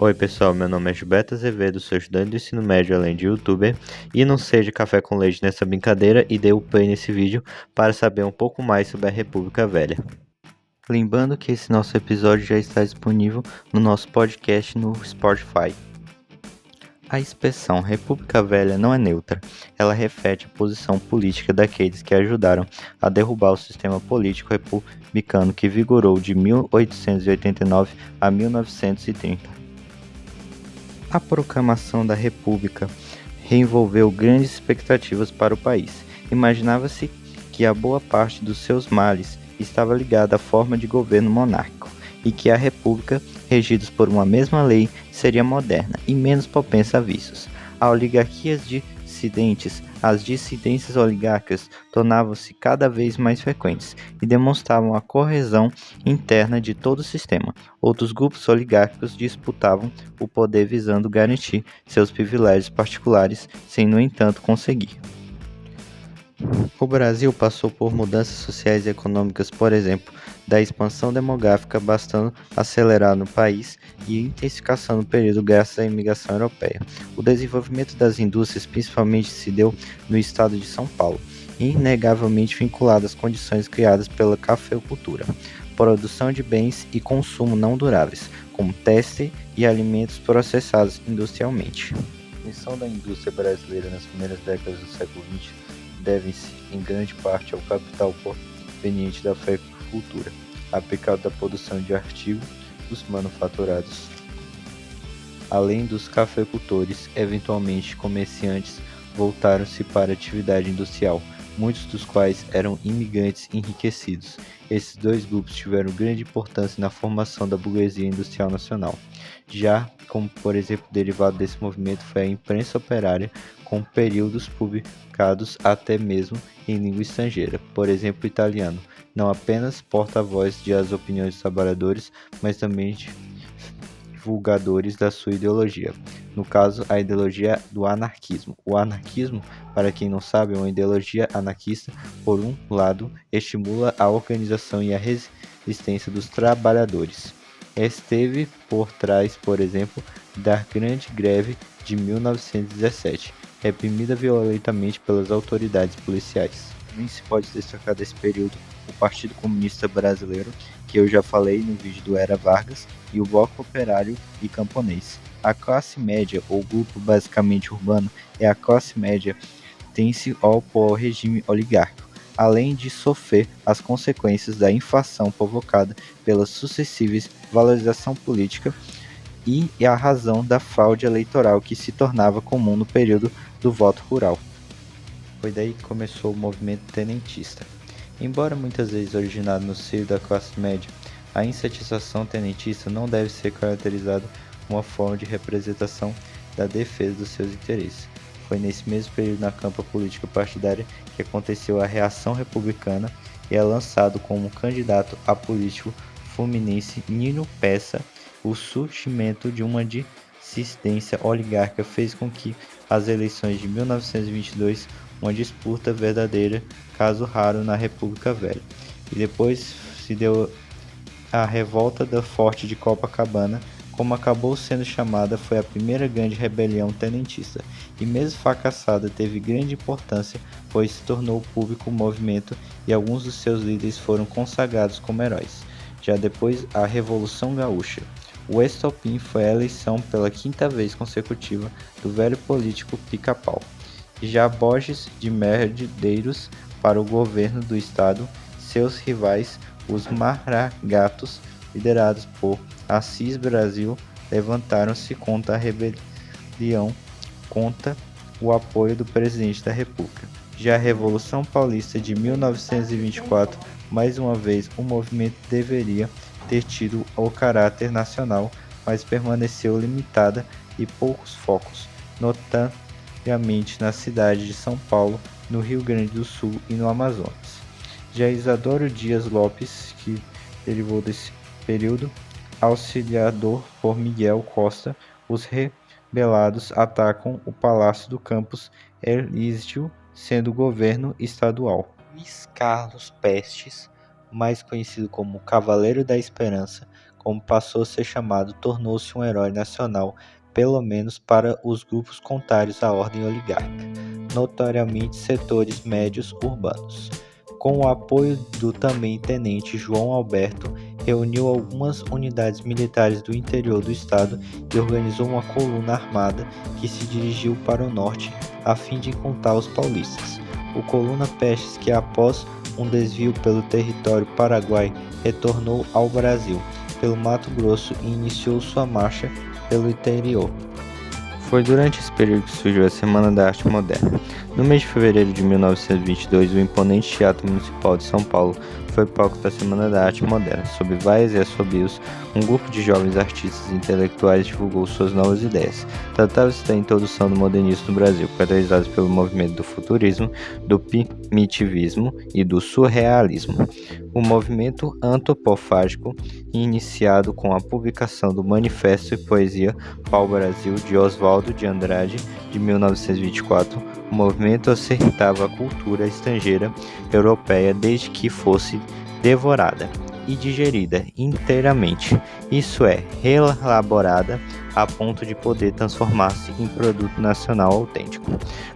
Oi pessoal, meu nome é Gilberto Azevedo, sou estudante do ensino médio além de youtuber e não seja café com leite nessa brincadeira e dê o play nesse vídeo para saber um pouco mais sobre a República Velha. Lembrando que esse nosso episódio já está disponível no nosso podcast no Spotify. A expressão República Velha não é neutra, ela reflete a posição política daqueles que ajudaram a derrubar o sistema político republicano que vigorou de 1889 a 1930. A proclamação da República reenvolveu grandes expectativas para o país. Imaginava-se que a boa parte dos seus males estava ligada à forma de governo monárquico e que a República, regida por uma mesma lei, seria moderna e menos propensa a vícios. As dissidências oligárquicas tornavam-se cada vez mais frequentes e demonstravam a coesão interna de todo o sistema. Outros grupos oligárquicos disputavam o poder visando garantir seus privilégios particulares, sem, no entanto, conseguir. O Brasil passou por mudanças sociais e econômicas, por exemplo, da expansão demográfica bastante acelerada no país e intensificação no período graças à imigração europeia. O desenvolvimento das indústrias principalmente se deu no estado de São Paulo, inegavelmente vinculado às condições criadas pela cafeicultura, produção de bens e consumo não duráveis, como têxtil e alimentos processados industrialmente. A expansão da indústria brasileira nas primeiras décadas do século XX devem-se, em grande parte, ao capital proveniente da agricultura, aplicado à produção de artigos manufaturados. Além dos cafeicultores, eventualmente comerciantes voltaram-se para a atividade industrial, muitos dos quais eram imigrantes enriquecidos. Esses dois grupos tiveram grande importância na formação da burguesia industrial nacional. Já como, por exemplo, derivado desse movimento foi a imprensa operária, com períodos publicados até mesmo em língua estrangeira, por exemplo, italiano, não apenas porta-voz das opiniões dos trabalhadores, mas também divulgadores da sua ideologia. No caso, a ideologia do anarquismo. O anarquismo, para quem não sabe, é uma ideologia anarquista. Por um lado, estimula a organização e a resistência dos trabalhadores. Esteve por trás, por exemplo, da Grande Greve de 1917, reprimida violentamente pelas autoridades policiais. Também se pode destacar desse período o Partido Comunista Brasileiro, que eu já falei no vídeo do Era Vargas, e o Bloco Operário e Camponês. A classe média, ou grupo basicamente urbano, é a classe média tem-se ao regime oligárquico, além de sofrer as consequências da inflação provocada pela sucessiva valorização política e a razão da fraude eleitoral que se tornava comum no período do voto rural. Foi daí que começou o movimento tenentista. Embora muitas vezes originado no seio da classe média, a insatisfação tenentista não deve ser caracterizada como uma forma de representação da defesa dos seus interesses. Foi nesse mesmo período na campa política partidária que aconteceu a reação republicana e é lançado como candidato a político fluminense Nino Peça. O surgimento de uma dissidência oligárquica fez com que as eleições de 1922 uma disputa verdadeira, caso raro na República Velha. E depois se deu a Revolta do Forte de Copacabana, como acabou sendo chamada, foi a primeira grande rebelião tenentista, e mesmo fracassada teve grande importância, pois se tornou público o movimento e alguns dos seus líderes foram consagrados como heróis. Já depois, a Revolução Gaúcha. O estopim foi a eleição pela quinta vez consecutiva do velho político Pica-Pau. Já Borges de Medeiros para o governo do estado, seus rivais, os Maragatos, liderados por Assis Brasil, levantaram-se contra a rebelião contra o apoio do presidente da República. Já a Revolução Paulista de 1924, mais uma vez, o movimento deveria ter tido o caráter nacional, mas permaneceu limitada e poucos focos, notadamente na cidade de São Paulo, no Rio Grande do Sul e no Amazonas. Já Isidoro Dias Lopes, que derivou desse período, auxiliado por Miguel Costa, os rebelados atacam o Palácio do Campos Elísio, sendo governo estadual. Luiz Carlos Prestes, mais conhecido como Cavaleiro da Esperança, como passou a ser chamado, tornou-se um herói nacional, pelo menos para os grupos contrários à ordem oligárquica, notoriamente setores médios urbanos. Com o apoio do também tenente João Alberto, reuniu algumas unidades militares do interior do estado e organizou uma coluna armada que se dirigiu para o norte a fim de encontrar os paulistas. O Coluna Prestes, que após um desvio pelo território paraguai, retornou ao Brasil pelo Mato Grosso e iniciou sua marcha pelo interior. Foi durante esse período que surgiu a Semana da Arte Moderna. No mês de fevereiro de 1922, o imponente Teatro Municipal de São Paulo foi palco da Semana da Arte Moderna. Sob vaias e assobios, um grupo de jovens artistas e intelectuais divulgou suas novas ideias. Tratava-se da introdução do modernismo no Brasil, caracterizados pelo movimento do futurismo, do primitivismo e do surrealismo. O movimento antropofágico, iniciado com a publicação do Manifesto e Poesia Pau-Brasil de Oswaldo de Andrade, de 1924, o movimento aceitava a cultura estrangeira europeia desde que fosse devorada e digerida inteiramente, isso é, reelaborada a ponto de poder transformar-se em produto nacional autêntico,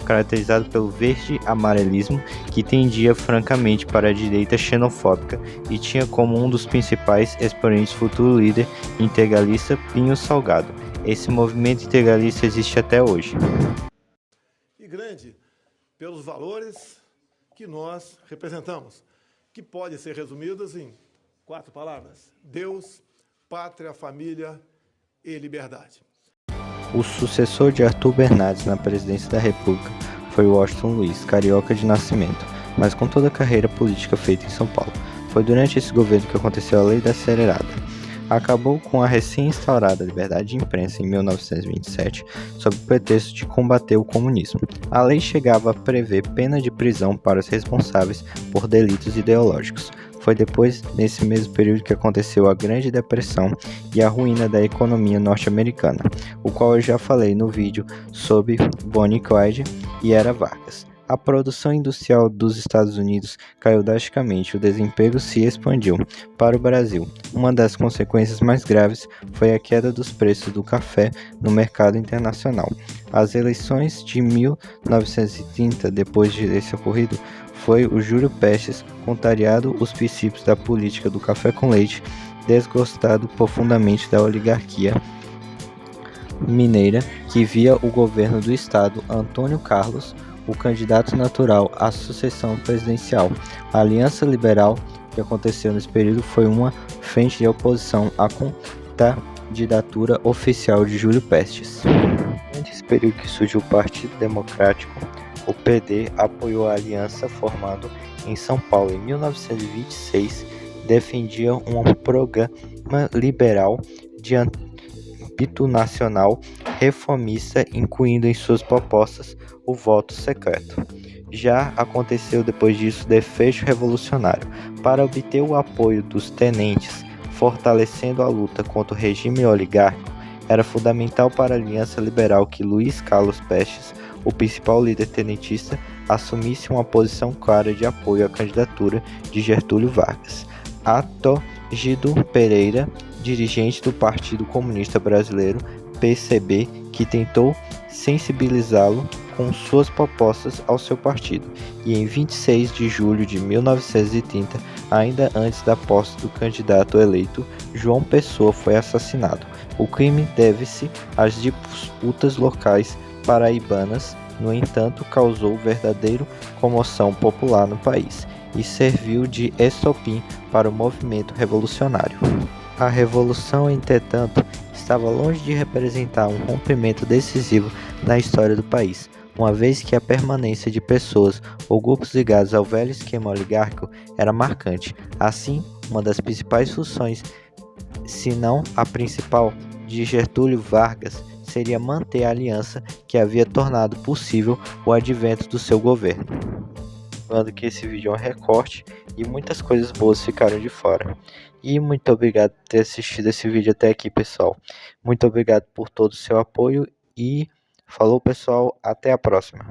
caracterizado pelo verde-amarelismo que tendia francamente para a direita xenofóbica e tinha como um dos principais expoentes futuro líder integralista Pinho Salgado. Esse movimento integralista existe até hoje. E grande pelos valores que nós representamos, que podem ser resumidos em 4 palavras: Deus, pátria, família e liberdade. O sucessor de Arthur Bernardes na presidência da República foi Washington Luiz, carioca de nascimento, mas com toda a carreira política feita em São Paulo. Foi durante esse governo que aconteceu a Lei da Acelerada. Acabou com a recém-instaurada liberdade de imprensa em 1927, sob o pretexto de combater o comunismo. A lei chegava a prever pena de prisão para os responsáveis por delitos ideológicos. Foi depois, nesse mesmo período, que aconteceu a Grande Depressão e a ruína da economia norte-americana, o qual eu já falei no vídeo sobre Bonnie Clyde e Era Vargas. A produção industrial dos Estados Unidos caiu drasticamente, o desemprego se expandiu para o Brasil. Uma das consequências mais graves foi a queda dos preços do café no mercado internacional. As eleições de 1930, depois desse ocorrido, foi o Júlio Prestes, contrariado os princípios da política do café com leite, desgostado profundamente da oligarquia mineira que via o governo do estado Antônio Carlos o candidato natural à sucessão presidencial. A Aliança Liberal que aconteceu nesse período foi uma frente de oposição à candidatura oficial de Júlio Prestes. Durante esse período que surgiu o Partido Democrático, o PD apoiou a aliança formada em São Paulo em 1926, defendia um programa liberal de âmbito nacional reformista, incluindo em suas propostas o voto secreto. Já aconteceu depois disso o desfecho revolucionário. Para obter o apoio dos tenentes, fortalecendo a luta contra o regime oligárquico, era fundamental para a Aliança Liberal que Luiz Carlos Prestes, o principal líder tenentista, assumisse uma posição clara de apoio à candidatura de Getúlio Vargas. Atógido Pereira, dirigente do Partido Comunista Brasileiro, PCB, que tentou sensibilizá-lo com suas propostas ao seu partido, e em 26 de julho de 1930, ainda antes da posse do candidato eleito, João Pessoa foi assassinado. O crime deve-se às disputas locais paraibanas, no entanto, causou verdadeira comoção popular no país e serviu de estopim para o movimento revolucionário. A revolução, entretanto, estava longe de representar um rompimento decisivo na história do país, uma vez que a permanência de pessoas ou grupos ligados ao velho esquema oligárquico era marcante. Assim, uma das principais funções, se não a principal, de Getúlio Vargas seria manter a aliança que havia tornado possível o advento do seu governo. Lembrando que esse vídeo é um recorte e muitas coisas boas ficaram de fora. E muito obrigado por ter assistido esse vídeo até aqui, pessoal. Muito obrigado por todo o seu apoio e falou, pessoal, até a próxima.